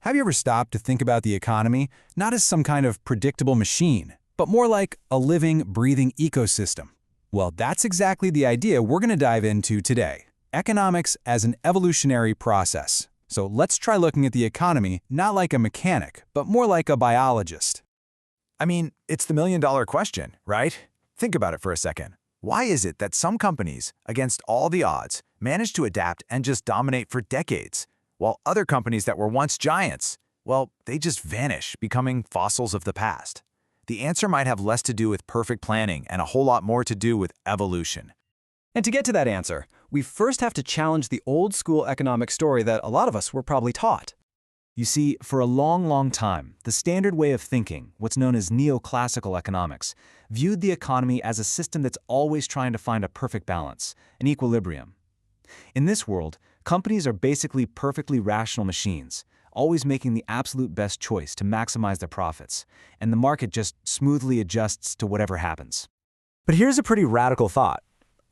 Have you ever stopped to think about the economy not as some kind of predictable machine, but more like a living, breathing ecosystem? Well, that's exactly the idea we're going to dive into today. Economics as an evolutionary process. So let's try looking at the economy not like a mechanic, but more like a biologist. I mean, it's the million-dollar question, right? Think about it for a second. Why is it that some companies, against all the odds, manage to adapt and just dominate for decades, while other companies that were once giants, well, they just vanish, becoming fossils of the past? The answer might have less to do with perfect planning and a whole lot more to do with evolution. And to get to that answer, we first have to challenge the old-school economic story that a lot of us were probably taught. You see, for a long time, the standard way of thinking, what's known as neoclassical economics, viewed the economy as a system that's always trying to find a perfect balance, an equilibrium. In this world, companies are basically perfectly rational machines, always making the absolute best choice to maximize their profits, and the market just smoothly adjusts to whatever happens. But here's a pretty radical thought.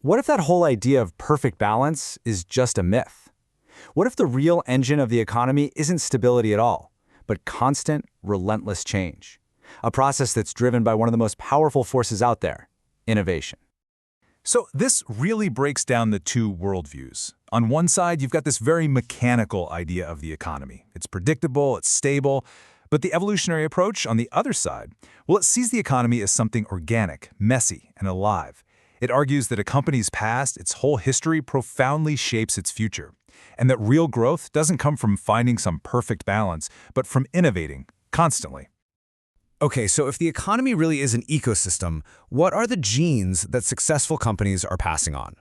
What if that whole idea of perfect balance is just a myth? What if the real engine of the economy isn't stability at all, but constant, relentless change? A process that's driven by one of the most powerful forces out there, innovation. So this really breaks down the two worldviews. On one side, you've got this very mechanical idea of the economy. It's predictable, it's stable. But the evolutionary approach on the other side, well, it sees the economy as something organic, messy, and alive. It argues that a company's past, its whole history, profoundly shapes its future, and that real growth doesn't come from finding some perfect balance, but from innovating constantly. Okay, so if the economy really is an ecosystem, what are the genes that successful companies are passing on?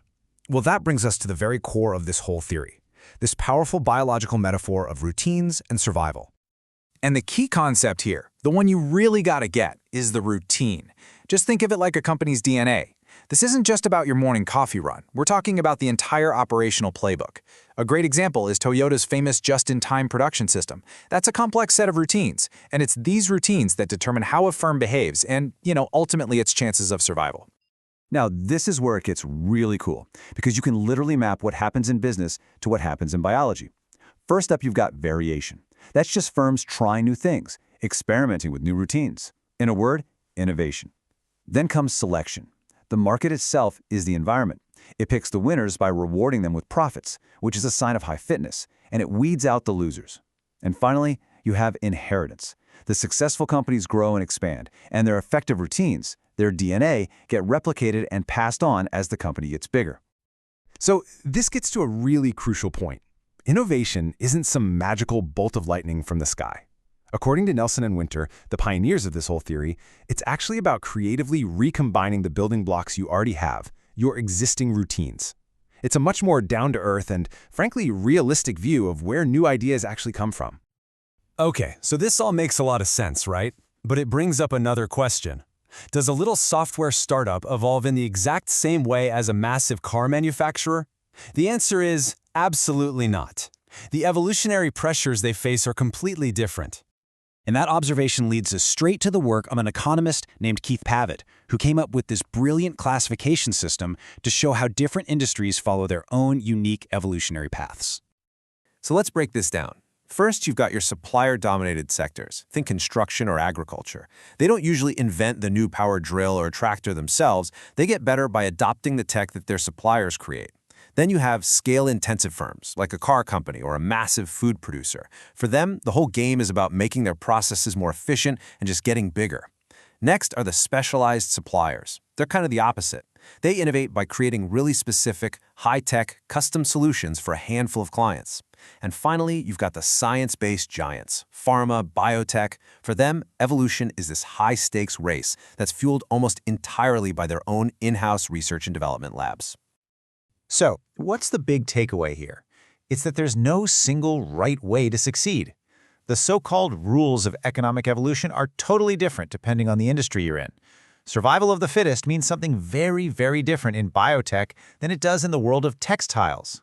Well, that brings us to the very core of this whole theory, this powerful biological metaphor of routines and survival. And the key concept here, the one you really gotta get, is the routine. Just think of it like a company's DNA. This isn't just about your morning coffee run. We're talking about the entire operational playbook. A great example is Toyota's famous just-in-time production system. That's a complex set of routines, and it's these routines that determine how a firm behaves and, ultimately its chances of survival. Now, this is where it gets really cool, because you can literally map what happens in business to what happens in biology. First up, you've got variation. That's just firms trying new things, experimenting with new routines. In a word, innovation. Then comes selection. The market itself is the environment. It picks the winners by rewarding them with profits, which is a sign of high fitness, and it weeds out the losers. And finally, you have inheritance. The successful companies grow and expand, and their effective routines, their DNA, get replicated and passed on as the company gets bigger. So this gets to a really crucial point. Innovation isn't some magical bolt of lightning from the sky. According to Nelson and Winter, the pioneers of this whole theory, it's actually about creatively recombining the building blocks you already have, your existing routines. It's a much more down-to-earth and, frankly, realistic view of where new ideas actually come from. Okay, so this all makes a lot of sense, right? But it brings up another question. Does a little software startup evolve in the exact same way as a massive car manufacturer? The answer is absolutely not. The evolutionary pressures they face are completely different. And that observation leads us straight to the work of an economist named Keith Pavitt, who came up with this brilliant classification system to show how different industries follow their own unique evolutionary paths. So let's break this down. First, you've got your supplier-dominated sectors. Think construction or agriculture. They don't usually invent the new power drill or tractor themselves. They get better by adopting the tech that their suppliers create. Then you have scale-intensive firms, like a car company or a massive food producer. For them, the whole game is about making their processes more efficient and just getting bigger. Next are the specialized suppliers. They're kind of the opposite. They innovate by creating really specific, high-tech, custom solutions for a handful of clients. And finally, you've got the science-based giants, pharma, biotech. For them, evolution is this high-stakes race that's fueled almost entirely by their own in-house research and development labs. So, what's the big takeaway here? It's that there's no single right way to succeed. The so-called rules of economic evolution are totally different depending on the industry you're in. Survival of the fittest means something very, very different in biotech than it does in the world of textiles.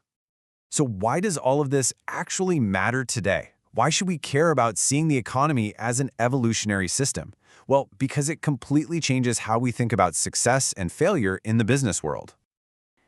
So why does all of this actually matter today? Why should we care about seeing the economy as an evolutionary system? Well, because it completely changes how we think about success and failure in the business world.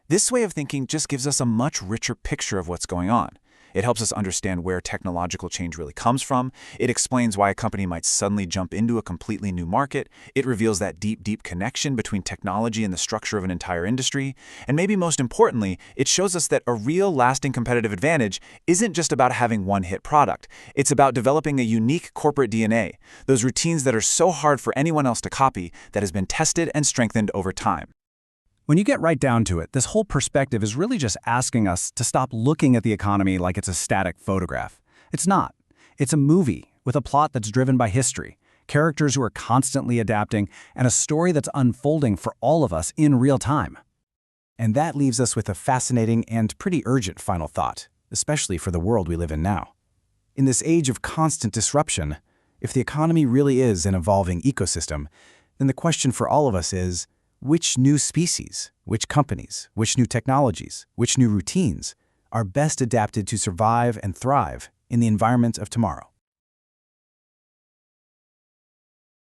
This way of thinking just gives us a much richer picture of what's going on. It helps us understand where technological change really comes from. It explains why a company might suddenly jump into a completely new market. It reveals that deep connection between technology and the structure of an entire industry. And maybe most importantly, it shows us that a real lasting competitive advantage isn't just about having one hit product. It's about developing a unique corporate DNA, those routines that are so hard for anyone else to copy, that has been tested and strengthened over time. When you get right down to it, this whole perspective is really just asking us to stop looking at the economy like it's a static photograph. It's not. It's a movie with a plot that's driven by history, characters who are constantly adapting, and a story that's unfolding for all of us in real time. And that leaves us with a fascinating and pretty urgent final thought, especially for the world we live in now. In this age of constant disruption, if the economy really is an evolving ecosystem, then the question for all of us is, which new species, which companies, which new technologies, which new routines are best adapted to survive and thrive in the environment of tomorrow?